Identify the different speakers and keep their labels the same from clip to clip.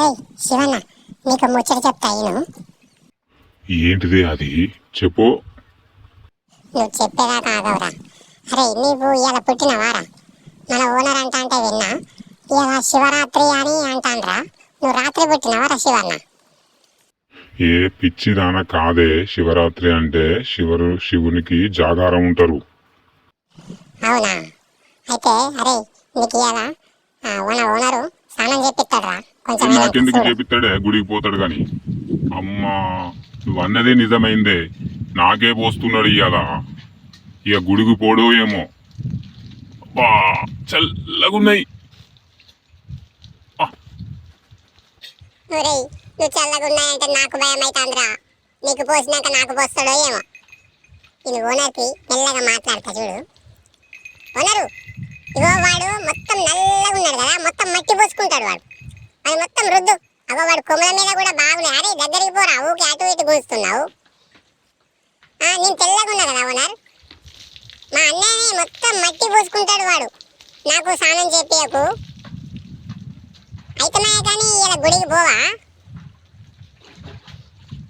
Speaker 1: అరే శివన్న, నీకు ముచ్చట చెప్తా నేను.
Speaker 2: ఏంటిది అది చెప్పు.
Speaker 1: నువ్వు చెప్పేదాకా ఆగవరా. అరే నీవు ఇవాళ పుట్టినవారా? మన ఓనర్ అంటే విన్నా. ఇవాళ శివరాత్రి అని అంటాన్రా. నువ్వు రాత్రి పుట్టినవారా శివన్న?
Speaker 2: ఏ పిచ్చిదాన కాదే, శివరాత్రి అంటే శివునికి జాగారం ఉంటారు.
Speaker 1: అవునా? అయితే అరే నీకు ఇవాళ మన ఓనరు స్నానం చేపిస్తాడురా. కొంచెం
Speaker 2: నాకెందుకు చేపిస్తాడే, గుడికి పోతాడు గాని. అమ్మా, నువ్వు అన్నదే నిజమైందే, నాకే పోస్తున్నాడు ఇవాళ. ఇక గుడికి పోడో ఏమో. అబ్బా చల్లగున్నాయి.
Speaker 1: నువ్వు చల్లగున్నాయంటే నాకు భయం అవుతుందిరా. నీకు పోసినాక నాకు పోస్తాడో ఏమో. ఇది ఓనర్కి మెల్లగా మాట్లాడతా చూడు. ఓనరు, ఇగో వాడు మొత్తం నల్లగా ఉన్నాడు కదా, మొత్తం మట్టి పోసుకుంటాడు వాడు. అది మొత్తం రుద్దు. అగో వాడు కొమ్మల మీద కూడా బాగున్నాయి. అరే దగ్గరికి పోరా, ఊకి అటు ఇటు గుంచుతున్నావు. నేను తెల్లగా ఉన్నా కదా ఓనర్. మా అన్నయ్యని మొత్తం మట్టి పోసుకుంటాడు వాడు. నాకు స్నానం చేపియకు. అయితమే కానీ ఇలా గుడికి పోవా?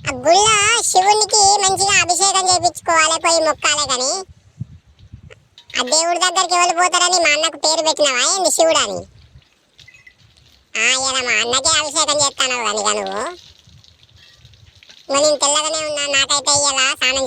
Speaker 1: ఆ గుళ్ళో శివునికి మంచిగా అభిషేకం చేయించుకోవాలి, పోయి మొక్కాలే కానీ ఆ దేవుడి దగ్గరికి వెళ్ళిపోతారని మా అన్నకు పేరు పెట్టినావా ఏంది శివుడు అని? ఇలా మా అన్నకే అభిషేకం చేస్తాను కానీ నువ్వు. నేను తెల్లగానే ఉన్నా, నాకైతే ఇలా స్నానం